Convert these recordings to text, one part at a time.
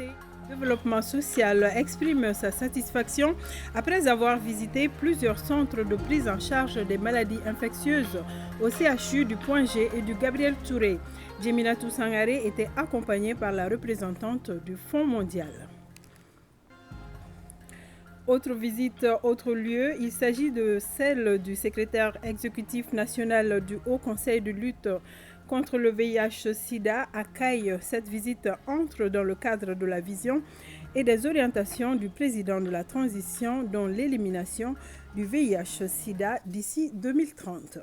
santé et développement social exprime sa satisfaction après avoir visité plusieurs centres de prise en charge des maladies infectieuses au CHU du Point G et du Gabriel Touré. Djeminatou Sangaré était accompagnée par la représentante du Fonds mondial. Autre visite, autre lieu, il s'agit de celle du secrétaire exécutif national du Haut Conseil de lutte contre le VIH-Sida à Caille. Cette visite entre dans le cadre de la vision et des orientations du président de la transition, dont l'élimination du VIH-Sida d'ici 2030.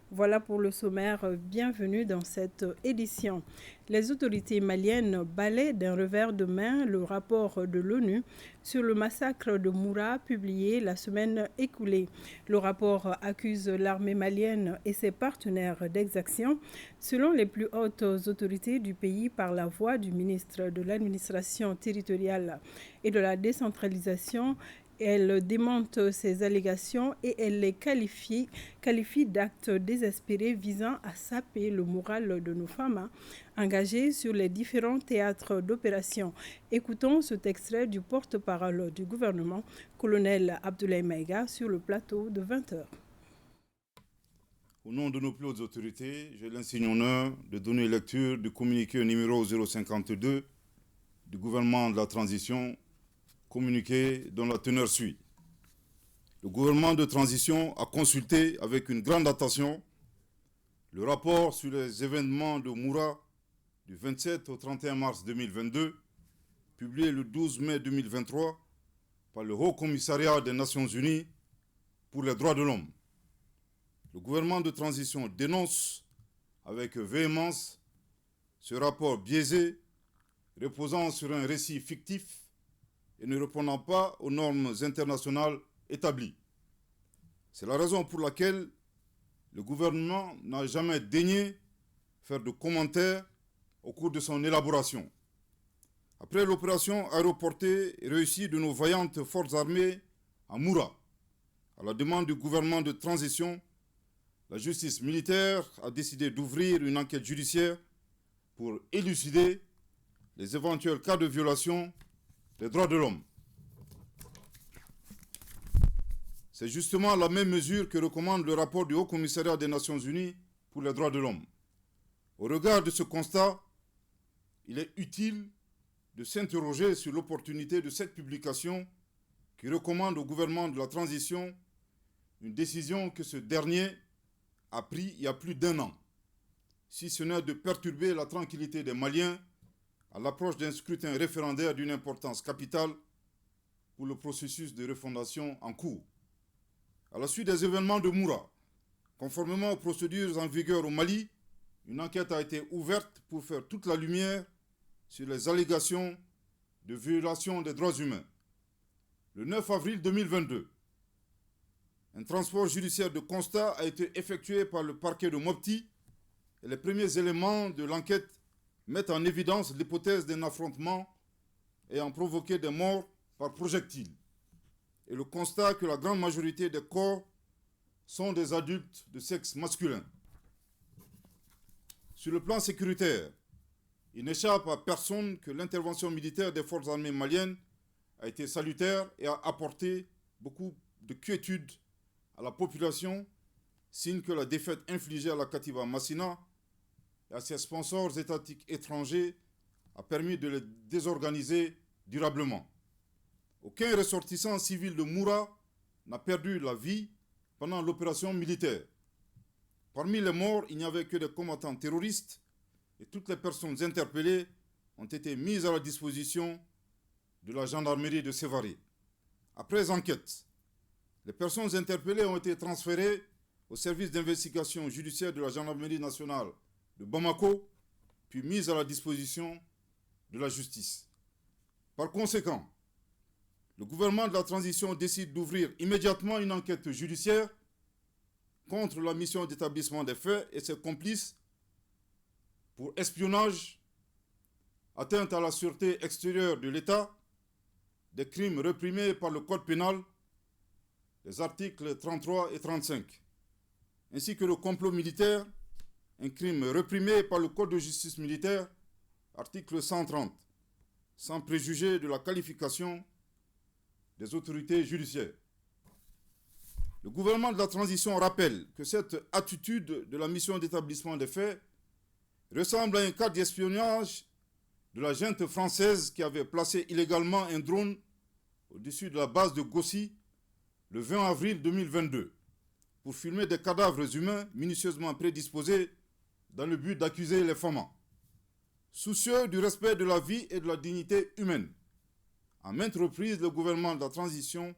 Voilà pour le sommaire. Bienvenue dans cette édition. Les autorités maliennes balaient d'un revers de main le rapport de l'ONU sur le massacre de Moura publié la semaine écoulée. Le rapport accuse l'armée malienne et ses partenaires d'exaction. Selon les plus hautes autorités du pays, par la voix du ministre de l'administration territoriale et de la décentralisation, elle démente ces allégations et elle les qualifie d'actes désespérés visant à saper le moral de nos femmes engagées sur les différents théâtres d'opération. Écoutons cet extrait du porte-parole du gouvernement, colonel Abdoulaye Maïga, sur le plateau de 20h. Au nom de nos plus hautes autorités, j'ai l'insigne honneur de donner lecture du communiqué numéro 052 du gouvernement de la transition, communiqué dont la teneur suit. Le gouvernement de transition a consulté avec une grande attention le rapport sur les événements de Moura du 27 au 31 mars 2022, publié le 12 mai 2023 par le Haut Commissariat des Nations Unies pour les droits de l'homme. Le gouvernement de transition dénonce avec véhémence ce rapport biaisé, reposant sur un récit fictif et ne répondant pas aux normes internationales établies. C'est la raison pour laquelle le gouvernement n'a jamais daigné faire de commentaires au cours de son élaboration. Après l'opération aéroportée réussie de nos vaillantes forces armées à Moura, à la demande du gouvernement de transition, la justice militaire a décidé d'ouvrir une enquête judiciaire pour élucider les éventuels cas de violation des droits de l'homme. C'est justement la même mesure que recommande le rapport du Haut Commissariat des Nations Unies pour les droits de l'homme. Au regard de ce constat, il est utile de s'interroger sur l'opportunité de cette publication qui recommande au gouvernement de la transition une décision que ce dernier a prise il y a plus d'1 an, si ce n'est de perturber la tranquillité des Maliens à l'approche d'un scrutin référendaire d'une importance capitale pour le processus de refondation en cours. À la suite des événements de Moura, conformément aux procédures en vigueur au Mali, une enquête a été ouverte pour faire toute la lumière sur les allégations de violation des droits humains. Le 9 avril 2022, un transport judiciaire de constat a été effectué par le parquet de Mopti et les premiers éléments de l'enquête mettent en évidence l'hypothèse d'un affrontement ayant provoqué des morts par projectiles et le constat que la grande majorité des corps sont des adultes de sexe masculin. Sur le plan sécuritaire, il n'échappe à personne que l'intervention militaire des forces armées maliennes a été salutaire et a apporté beaucoup de quiétude à la population, signe que la défaite infligée à la Katiba Massina et à ses sponsors étatiques étrangers a permis de les désorganiser durablement. Aucun ressortissant civil de Moura n'a perdu la vie pendant l'opération militaire. Parmi les morts, il n'y avait que des combattants terroristes et toutes les personnes interpellées ont été mises à la disposition de la gendarmerie de Sévaré. Après enquête, les personnes interpellées ont été transférées au service d'investigation judiciaire de la gendarmerie nationale de Bamako, puis mises à la disposition de la justice. Par conséquent, le gouvernement de la transition décide d'ouvrir immédiatement une enquête judiciaire contre la mission d'établissement des faits et ses complices pour espionnage, atteinte à la sûreté extérieure de l'État, des crimes réprimés par le Code pénal, les articles 33 et 35, ainsi que le complot militaire, un crime réprimé par le Code de justice militaire, article 130, sans préjuger de la qualification des autorités judiciaires. Le gouvernement de la transition rappelle que cette attitude de la mission d'établissement des faits ressemble à un cas d'espionnage de la junte française qui avait placé illégalement un drone au-dessus de la base de Gossi le 20 avril 2022 pour filmer des cadavres humains minutieusement prédisposés dans le but d'accuser les famants. Soucieux du respect de la vie et de la dignité humaine, à maintes reprises, le gouvernement de la transition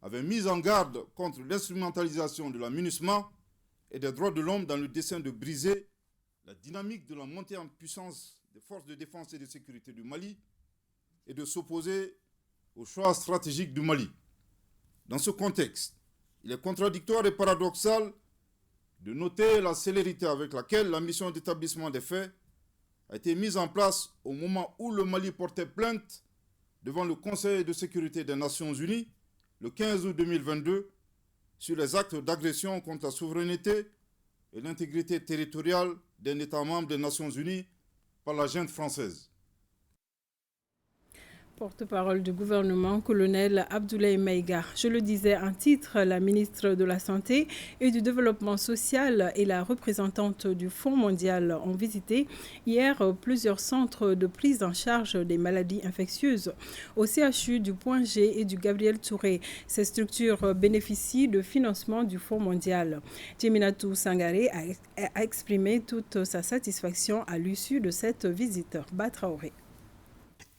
avait mis en garde contre l'instrumentalisation de la MINUSMA et des droits de l'homme dans le dessein de briser la dynamique de la montée en puissance des forces de défense et de sécurité du Mali et de s'opposer au choix stratégique du Mali. Dans ce contexte, il est contradictoire et paradoxal de noter la célérité avec laquelle la mission d'établissement des faits a été mise en place au moment où le Mali portait plainte devant le Conseil de sécurité des Nations Unies le 15 août 2022 sur les actes d'agression contre la souveraineté et l'intégrité territoriale d'un État membre des Nations Unies par la junte française. Porte-parole du gouvernement, colonel Abdoulaye Maïga. Je le disais en titre, la ministre de la Santé et du Développement social et la représentante du Fonds mondial ont visité hier plusieurs centres de prise en charge des maladies infectieuses au CHU du Point G et du Gabriel Touré. Ces structures bénéficient de financement du Fonds mondial. Djeminatou Sangaré a exprimé toute sa satisfaction à l'issue de cette visite. Batraoré.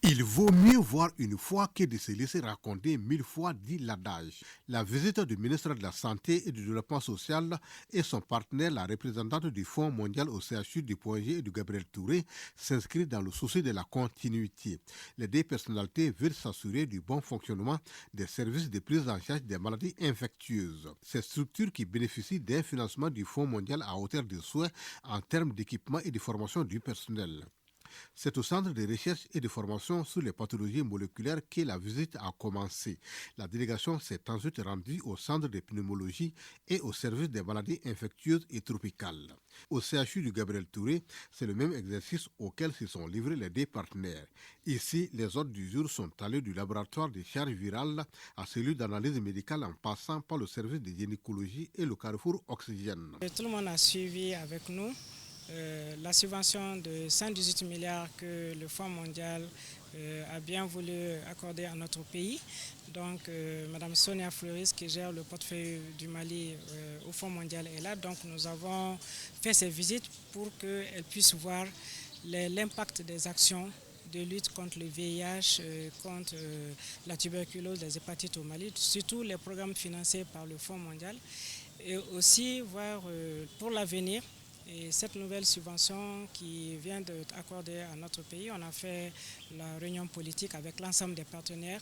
Il vaut mieux voir une fois que de se laisser raconter 1000 fois, dit l'adage. La visite du ministre de la Santé et du Développement social et son partenaire, la représentante du Fonds mondial au CHU du Point G et du Gabriel Touré, s'inscrit dans le souci de la continuité. Les deux personnalités veulent s'assurer du bon fonctionnement des services de prise en charge des maladies infectieuses. Ces structures qui bénéficient d'un financement du Fonds mondial à hauteur de souhait en termes d'équipement et de formation du personnel. C'est au centre de recherche et de formation sur les pathologies moléculaires que la visite a commencé. La délégation s'est ensuite rendue au centre de pneumologie et au service des maladies infectieuses et tropicales. Au CHU du Gabriel Touré, c'est le même exercice auquel se sont livrés les deux partenaires. Ici, les ordres du jour sont allés du laboratoire de charges virales à celui d'analyse médicale en passant par le service de gynécologie et le carrefour oxygène. Tout le monde a suivi avec nous. La subvention de 118 milliards que le Fonds mondial a bien voulu accorder à notre pays. Donc, Mme Sonia Fleuris, qui gère le portefeuille du Mali au Fonds mondial, est là. Donc, nous avons fait ces visites pour qu'elle puisse voir l'impact des actions de lutte contre le VIH, contre la tuberculose, les hépatites au Mali, surtout les programmes financés par le Fonds mondial. Et aussi voir pour l'avenir. Et cette nouvelle subvention qui vient d'être accordée à notre pays, on a fait la réunion politique avec l'ensemble des partenaires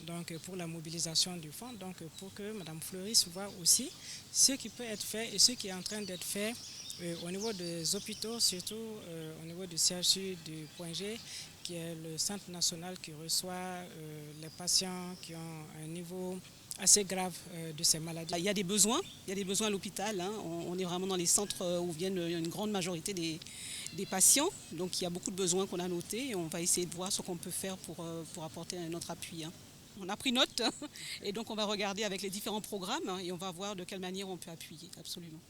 donc pour la mobilisation du fonds, donc pour que Mme Fleuris voit aussi ce qui peut être fait et ce qui est en train d'être fait au niveau des hôpitaux, surtout au niveau du CHU du Point G, qui est le centre national qui reçoit les patients qui ont un niveau assez grave de ces maladies. Il y a des besoins à l'hôpital. Hein. On est vraiment dans les centres où viennent une grande majorité des patients. Donc il y a beaucoup de besoins qu'on a notés et on va essayer de voir ce qu'on peut faire pour apporter notre appui. Hein. On a pris note et donc on va regarder avec les différents programmes et on va voir de quelle manière on peut appuyer, absolument.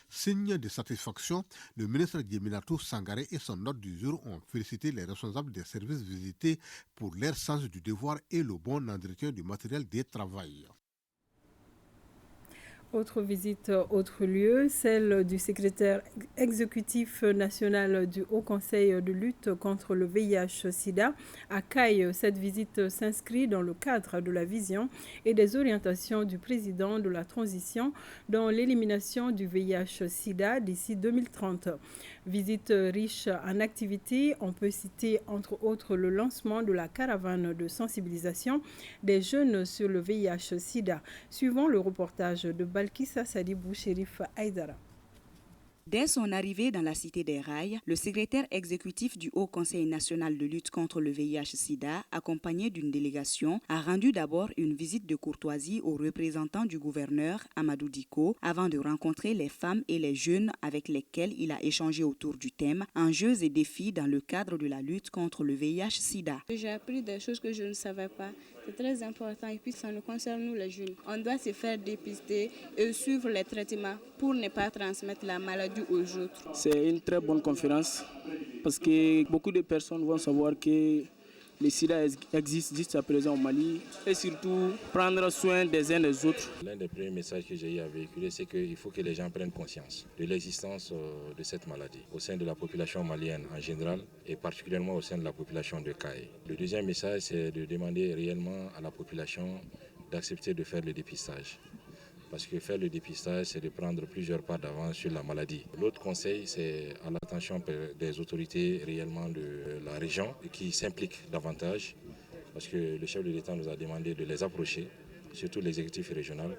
Signe de satisfaction, le ministre Djeminatou Sangaré et son hôte du jour ont félicité les responsables des services visités pour leur sens du devoir et le bon entretien du matériel de travail. Autre visite, autre lieu, celle du secrétaire exécutif national du Haut Conseil de lutte contre le VIH-Sida. À Caille, cette visite s'inscrit dans le cadre de la vision et des orientations du président de la transition dans l'élimination du VIH-Sida d'ici 2030. Visite riche en activités, on peut citer entre autres le lancement de la caravane de sensibilisation des jeunes sur le VIH-Sida. Suivant le reportage de Balkissa Sadibou Chérif Aïdara. Dès son arrivée dans la Cité des Rails, le secrétaire exécutif du Haut Conseil national de lutte contre le VIH-Sida, accompagné d'une délégation, a rendu d'abord une visite de courtoisie aux représentants du gouverneur, Amadou Diko, avant de rencontrer les femmes et les jeunes avec lesquels il a échangé autour du thème « Enjeux et défis dans le cadre de la lutte contre le VIH-Sida ». J'ai appris des choses que je ne savais pas. C'est très important et puis ça nous concerne nous les jeunes. On doit se faire dépister et suivre les traitements pour ne pas transmettre la maladie aux autres. C'est une très bonne conférence parce que beaucoup de personnes vont savoir que le sida existe jusqu'à présent au Mali et surtout prendre soin des uns des autres. L'un des premiers messages que j'ai eu à véhiculer, c'est qu'il faut que les gens prennent conscience de l'existence de cette maladie au sein de la population malienne en général et particulièrement au sein de la population de Caille. Le deuxième message, c'est de demander réellement à la population d'accepter de faire le dépistage. Parce que faire le dépistage, c'est de prendre plusieurs pas d'avance sur la maladie. L'autre conseil, c'est à l'attention des autorités réellement de la région qui s'impliquent davantage. Parce que le chef de l'État nous a demandé de les approcher, surtout l'exécutif régional,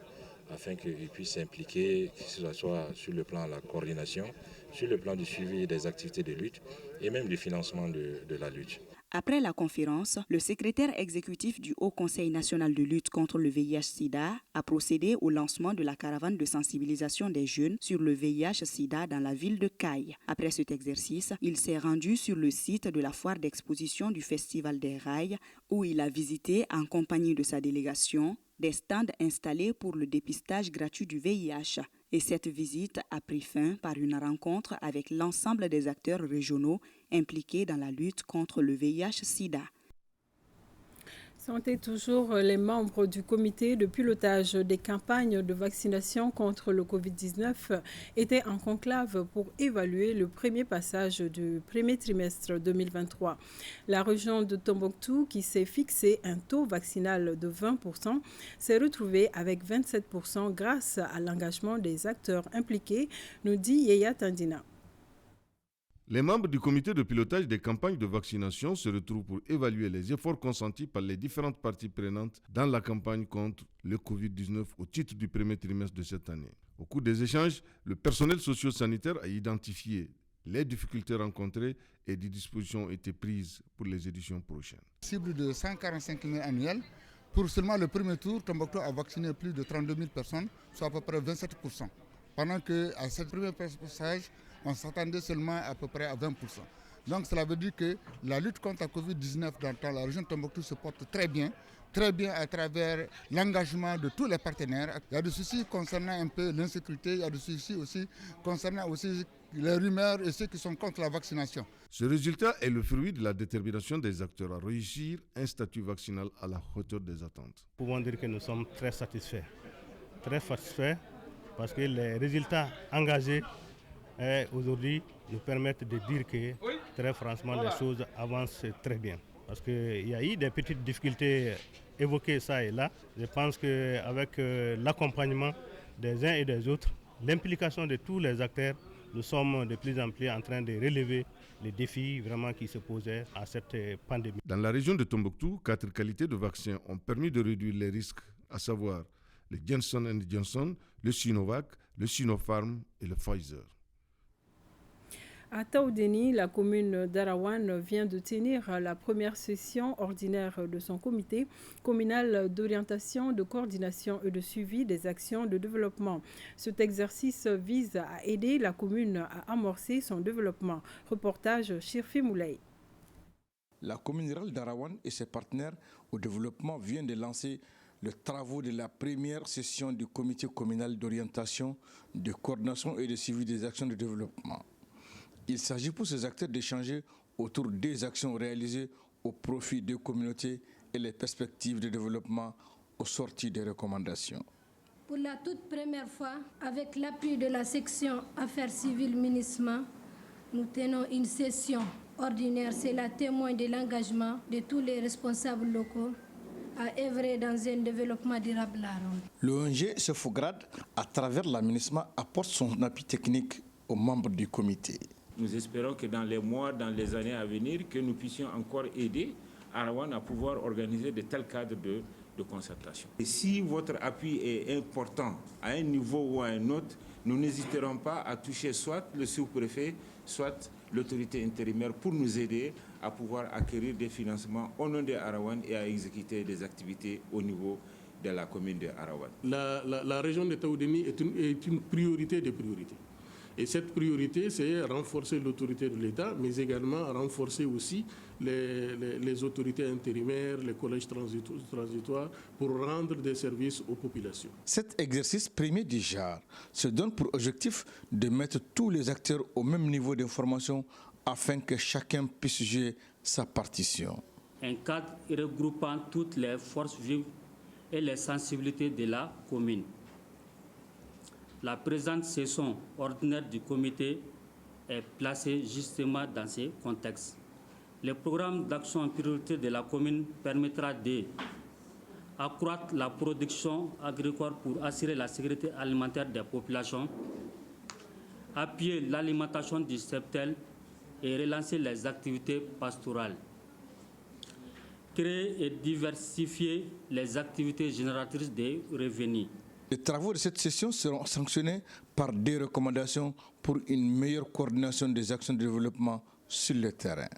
afin qu'ils puissent s'impliquer, que ce soit sur le plan de la coordination, sur le plan du suivi des activités de lutte et même du financement de la lutte. Après la conférence, le secrétaire exécutif du Haut Conseil national de lutte contre le VIH-Sida a procédé au lancement de la caravane de sensibilisation des jeunes sur le VIH-Sida dans la ville de Caille. Après cet exercice, il s'est rendu sur le site de la foire d'exposition du Festival des Rails où il a visité en compagnie de sa délégation des stands installés pour le dépistage gratuit du VIH. Et cette visite a pris fin par une rencontre avec l'ensemble des acteurs régionaux impliqués dans la lutte contre le VIH-Sida. Santé toujours, les membres du comité de pilotage des campagnes de vaccination contre le Covid-19 étaient en conclave pour évaluer le premier passage du premier trimestre 2023. La région de Tombouctou, qui s'est fixé un taux vaccinal de 20%, s'est retrouvée avec 27% grâce à l'engagement des acteurs impliqués, nous dit Yeya Tandina. Les membres du comité de pilotage des campagnes de vaccination se retrouvent pour évaluer les efforts consentis par les différentes parties prenantes dans la campagne contre le Covid-19 au titre du premier trimestre de cette année. Au cours des échanges, le personnel socio-sanitaire a identifié les difficultés rencontrées et des dispositions ont été prises pour les éditions prochaines. Cible de 145 000 annuels. Pour seulement le premier tour, Tombouctou a vacciné plus de 32 000 personnes, soit à peu près 27%. Pendant qu'à cette première passage, on s'attendait seulement à peu près à 20%. Donc cela veut dire que la lutte contre la Covid-19 dans la région de Tombouctou se porte très bien à travers l'engagement de tous les partenaires. Il y a des soucis concernant un peu l'insécurité, il y a des soucis aussi concernant aussi les rumeurs et ceux qui sont contre la vaccination. Ce résultat est le fruit de la détermination des acteurs à réussir un statut vaccinal à la hauteur des attentes. Nous pouvons dire que nous sommes très satisfaits parce que les résultats engagés aujourd'hui nous permettent de dire que très franchement les choses avancent très bien. Parce qu'il y a eu des petites difficultés évoquées ça et là. Je pense qu'avec l'accompagnement des uns et des autres, l'implication de tous les acteurs, nous sommes de plus en plus en train de relever les défis vraiment qui se posaient à cette pandémie. Dans la région de Tombouctou, 4 qualités de vaccins ont permis de réduire les risques, à savoir le Johnson & Johnson, le Sinovac, le Sinopharm et le Pfizer. À Taoudéni, la commune d'Arawan vient de tenir la première session ordinaire de son comité communal d'orientation, de coordination et de suivi des actions de développement. Cet exercice vise à aider la commune à amorcer son développement. Reportage Chirfi Moulay. La commune rurale d'Arawan et ses partenaires au développement viennent de lancer les travaux de la première session du comité communal d'orientation, de coordination et de suivi des actions de développement. Il s'agit pour ces acteurs d'échanger autour des actions réalisées au profit des communautés et les perspectives de développement au sortir des recommandations. Pour la toute première fois, avec l'appui de la section Affaires civiles MINUSMA, nous tenons une session ordinaire. C'est la témoin de l'engagement de tous les responsables locaux à œuvrer dans un développement durable à Ronde. L'ONG Sefograd, à travers la MINUSMA, apporte son appui technique aux membres du comité. Nous espérons que dans les mois, dans les années à venir, que nous puissions encore aider Arawan à pouvoir organiser de tels cadres de concertation. Et si votre appui est important à un niveau ou à un autre, nous n'hésiterons pas à toucher soit le sous-préfet, soit l'autorité intérimaire pour nous aider à pouvoir acquérir des financements au nom de Arawan et à exécuter des activités au niveau de la commune de Arawan. La région de Taoudéni est une priorité des priorités. Et cette priorité, c'est renforcer l'autorité de l'État, mais également renforcer aussi les autorités intérimaires, les collèges transitoires, pour rendre des services aux populations. Cet exercice premier du JAR se donne pour objectif de mettre tous les acteurs au même niveau d'information afin que chacun puisse jouer sa partition. Un cadre regroupant toutes les forces vives et les sensibilités de la commune. La présente session ordinaire du comité est placée justement dans ce contexte. Le programme d'action prioritaire de la commune permettra d'accroître la production agricole pour assurer la sécurité alimentaire des populations, appuyer l'alimentation du cheptel et relancer les activités pastorales, créer et diversifier les activités génératrices de revenus. Les travaux de cette session seront sanctionnés par des recommandations pour une meilleure coordination des actions de développement sur le terrain.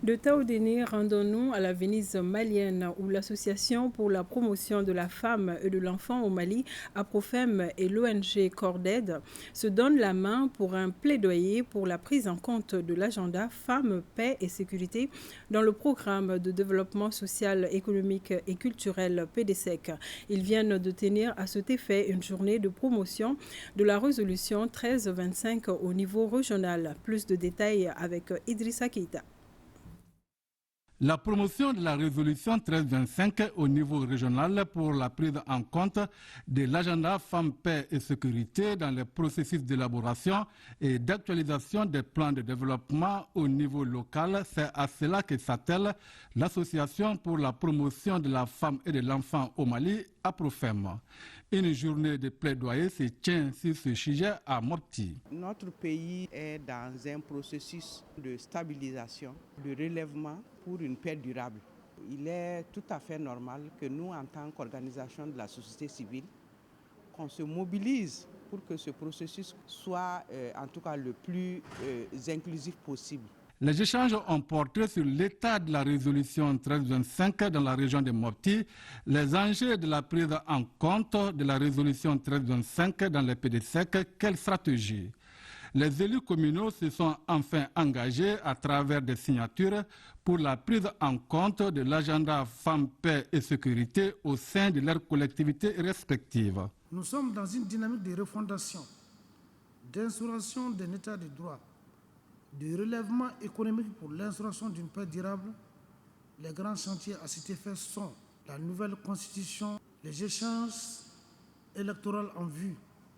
De Taoudéni, rendons-nous à la Venise malienne où l'Association pour la promotion de la femme et de l'enfant au Mali, APROFEM, et l'ONG Corded se donnent la main pour un plaidoyer pour la prise en compte de l'agenda Femmes, Paix et Sécurité dans le programme de développement social, économique et culturel PDSEC. Ils viennent de tenir à cet effet une journée de promotion de la résolution 1325 au niveau régional. Plus de détails avec Idrissa Keita. La promotion de la résolution 1325 au niveau régional pour la prise en compte de l'agenda Femmes, Paix et Sécurité dans les processus d'élaboration et d'actualisation des plans de développement au niveau local, c'est à cela que s'attelle l'Association pour la promotion de la femme et de l'enfant au Mali, APROFEM. Une journée de plaidoyer se tient sur ce sujet à Mopti. Notre pays est dans un processus de stabilisation, de relèvement pour une paix durable. Il est tout à fait normal que nous, en tant qu'organisation de la société civile, qu'on se mobilise pour que ce processus soit en tout cas le plus inclusif possible. Les échanges ont porté sur l'état de la résolution 1325 dans la région de Mopti, les enjeux de la prise en compte de la résolution 1325 dans les PDSEC, quelle stratégie? Les élus communaux se sont enfin engagés à travers des signatures pour la prise en compte de l'agenda Femmes, Paix et Sécurité au sein de leurs collectivités respectives. Nous sommes dans une dynamique de refondation, d'instauration d'un état de droit, de relèvement économique pour l'instauration d'une paix durable. Les grands chantiers à cet effet sont la nouvelle constitution, les échéances électorales en vue.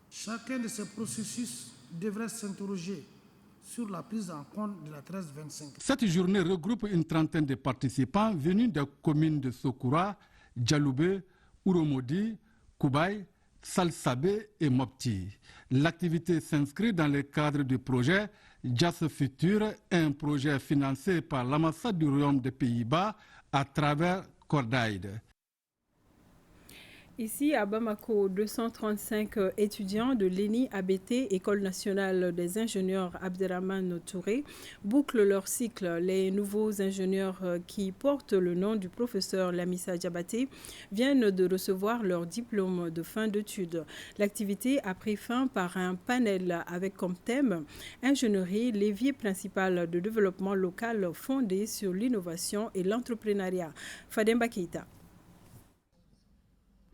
Chacun de ces processus devrait s'interroger sur la prise en compte de la 1325. Cette journée regroupe une trentaine de participants venus des communes de Sokoura, Djaloubé, Uromodi, Koubaï, Salsabé et Mopti. L'activité s'inscrit dans le cadre du projet Jas Futur, un projet financé par l'ambassade du Royaume des Pays-Bas à travers Cordaid. Ici à Bamako, 235 étudiants de l'ENI ABT, École nationale des ingénieurs Abderrahmane Touré, bouclent leur cycle. Les nouveaux ingénieurs qui portent le nom du professeur Lamissa Diabaté viennent de recevoir leur diplôme de fin d'études. L'activité a pris fin par un panel avec comme thème « Ingénierie, levier principal de développement local fondé sur l'innovation et l'entrepreneuriat ». Fademba Keita.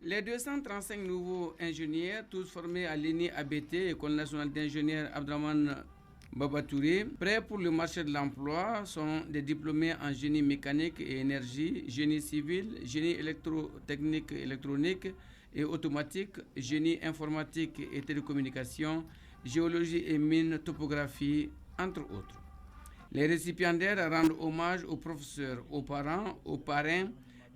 Les 235 nouveaux ingénieurs, tous formés à l'ENI ABT, École nationale d'ingénieurs Abderrahmane Babatouré, prêts pour le marché de l'emploi, sont des diplômés en génie mécanique et énergie, génie civil, génie électrotechnique, électronique et automatique, génie informatique et télécommunications, géologie et mines, topographie, entre autres. Les récipiendaires rendent hommage aux professeurs, aux parents, aux parrains,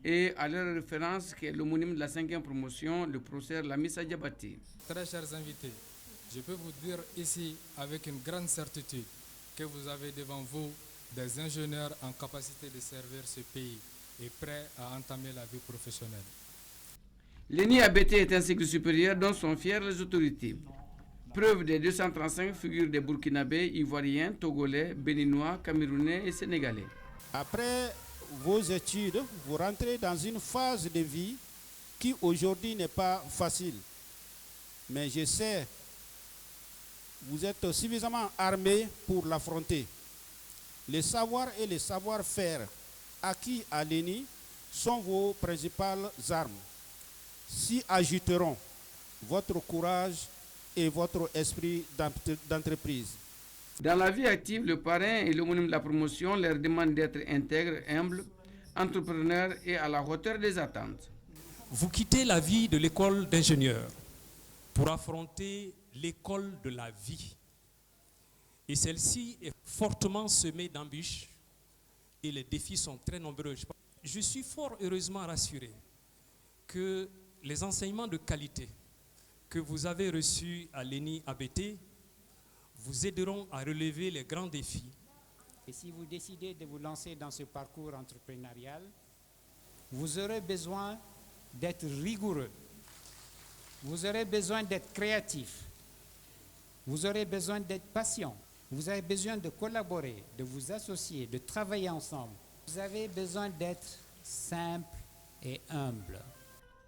et à leur référence qui est l'homonyme de la 5e promotion, le professeur Lamissa Diabaté. Très chers invités, je peux vous dire ici avec une grande certitude que vous avez devant vous des ingénieurs en capacité de servir ce pays et prêts à entamer la vie professionnelle. L'ENI ABT est un cycle supérieur dont sont fiers les autorités. Preuve des 235 figures des Burkinabés, Ivoiriens, Togolais, Béninois, Camerounais et Sénégalais. Après vos études, vous rentrez dans une phase de vie qui aujourd'hui n'est pas facile. Mais je sais, vous êtes suffisamment armés pour l'affronter. Les savoirs et les savoir-faire acquis à l'ENI sont vos principales armes. S'y ajouteront votre courage et votre esprit d'entreprise. Dans la vie active, le parrain et l'homonyme de la promotion leur demandent d'être intègres, humbles, entrepreneurs et à la hauteur des attentes. Vous quittez la vie de l'école d'ingénieur pour affronter l'école de la vie. Et celle-ci est fortement semée d'embûches et les défis sont très nombreux. Je suis fort heureusement rassuré que les enseignements de qualité que vous avez reçus à l'ENI ABT vous aideront à relever les grands défis. Et si vous décidez de vous lancer dans ce parcours entrepreneurial, vous aurez besoin d'être rigoureux, vous aurez besoin d'être créatif, vous aurez besoin d'être patient, vous avez besoin de collaborer, de vous associer, de travailler ensemble. Vous avez besoin d'être simple et humble.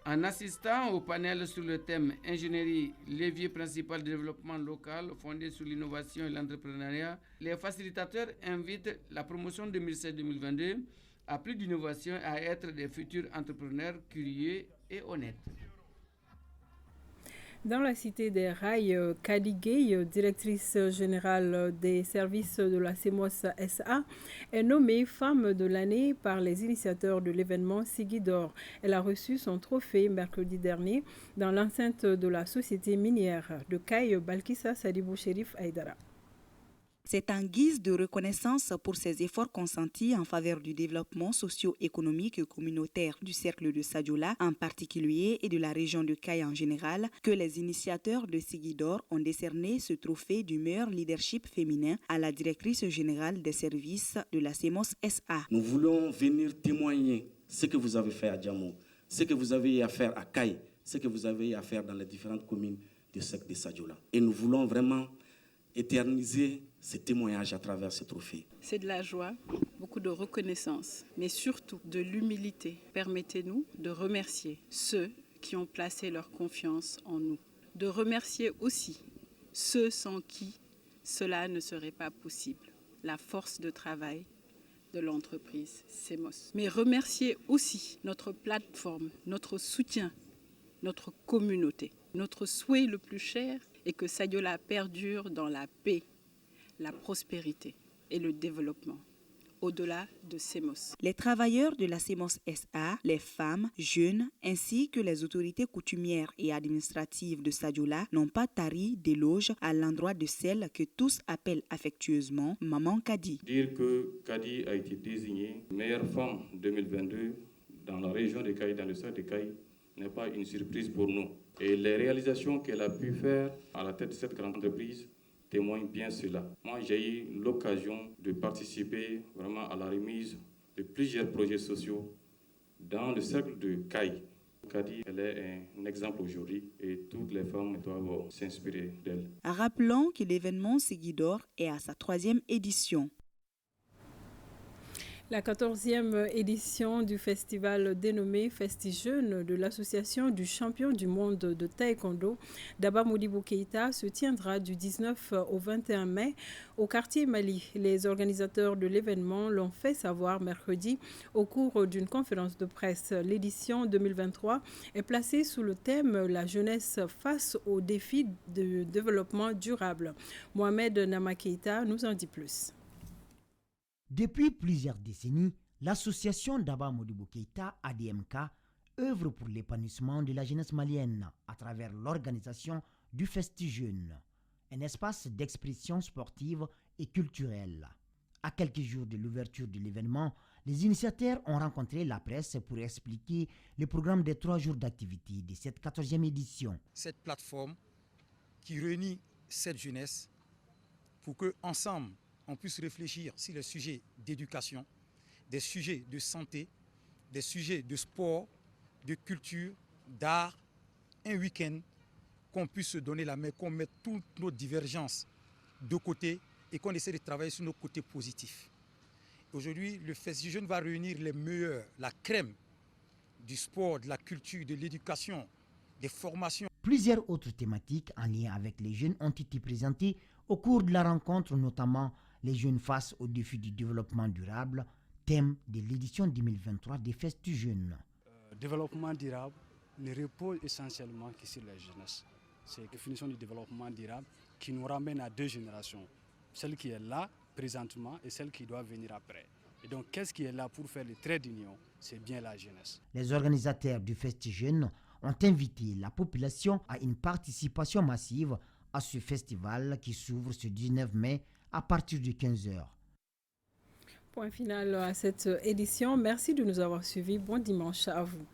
En assistant au panel sur le thème Ingénierie, levier principal de développement local fondé sur l'innovation et l'entrepreneuriat, les facilitateurs invitent la promotion 2016-2022 à plus d'innovation et à être des futurs entrepreneurs curieux et honnêtes. Dans la cité des rails, Kadi Gueye, directrice générale des services de la CEMOS SA, est nommée femme de l'année par les initiateurs de l'événement Sigidor. Elle a reçu son trophée mercredi dernier dans l'enceinte de la société minière de Kaye Balkissa Sadibou Chérif Aïdara. C'est en guise de reconnaissance pour ses efforts consentis en faveur du développement socio-économique et communautaire du cercle de Sadiola en particulier et de la région de Kaye en général que les initiateurs de Sigidor ont décerné ce trophée du meilleur leadership féminin à la directrice générale des services de la CEMOS SA. Nous voulons venir témoigner ce que vous avez fait à Djamou, ce que vous avez à faire à Kaye, ce que vous avez à faire dans les différentes communes du cercle de Sadiola. Et nous voulons vraiment éterniser ce témoignage à travers ce trophée. C'est de la joie, beaucoup de reconnaissance, mais surtout de l'humilité. Permettez-nous de remercier ceux qui ont placé leur confiance en nous. De remercier aussi ceux sans qui cela ne serait pas possible. La force de travail de l'entreprise CEMOS. Mais remercier aussi notre plateforme, notre soutien, notre communauté. Notre souhait le plus cher est que Sadiola perdure dans la paix, la prospérité et le développement, au-delà de CEMOS. Les travailleurs de la CEMOS SA, les femmes, jeunes, ainsi que les autorités coutumières et administratives de Sadiola n'ont pas tari d'éloges à l'endroit de celle que tous appellent affectueusement Maman Kadi. Dire que Kadi a été désignée meilleure femme 2022 dans la région de Kaye, dans le cercle de Kaye, n'est pas une surprise pour nous. Et les réalisations qu'elle a pu faire à la tête de cette grande entreprise témoignent bien cela. Moi, j'ai eu l'occasion de participer vraiment à la remise de plusieurs projets sociaux dans le cercle de Kaye. Kadi, elle est un exemple aujourd'hui et toutes les femmes doivent s'inspirer d'elle. Rappelons que l'événement Sigidor est à sa 3e édition. La 14e édition du festival dénommé FestiJeunes de l'association du champion du monde de taekwondo Daba Modibo Keïta se tiendra du 19 au 21 mai au quartier Mali. Les organisateurs de l'événement l'ont fait savoir mercredi au cours d'une conférence de presse. L'édition 2023 est placée sous le thème « La jeunesse face aux défis de développement durable ». Mohamed Nama Keïta nous en dit plus. Depuis plusieurs décennies, l'association Daba Modibo Keïta ADMK œuvre pour l'épanouissement de la jeunesse malienne à travers l'organisation du FestiJeunes, un espace d'expression sportive et culturelle. À quelques jours de l'ouverture de l'événement, les initiateurs ont rencontré la presse pour expliquer le programme des 3 jours d'activité de cette 14e édition. Cette plateforme qui réunit cette jeunesse pour qu'ensemble, on puisse réfléchir sur les sujets d'éducation, des sujets de santé, des sujets de sport, de culture, d'art, un week-end, qu'on puisse se donner la main, qu'on mette toutes nos divergences de côté et qu'on essaie de travailler sur nos côtés positifs. Aujourd'hui, le Festival Jeune va réunir les meilleurs, la crème du sport, de la culture, de l'éducation, des formations. Plusieurs autres thématiques en lien avec les jeunes ont été présentées au cours de la rencontre, notamment les jeunes face aux défis du développement durable, thème de l'édition 2023 des Festus Jeunes. Développement durable ne repose essentiellement que sur la jeunesse. C'est la définition du développement durable qui nous ramène à 2 générations, celle qui est là présentement et celle qui doit venir après. Et donc, qu'est-ce qui est là pour faire le trait d'union? C'est bien la jeunesse. Les organisateurs du Festus Jeunes ont invité la population à une participation massive à ce festival qui s'ouvre ce 19 mai à partir de 15h. Point final à cette édition. Merci de nous avoir suivis. Bon dimanche à vous.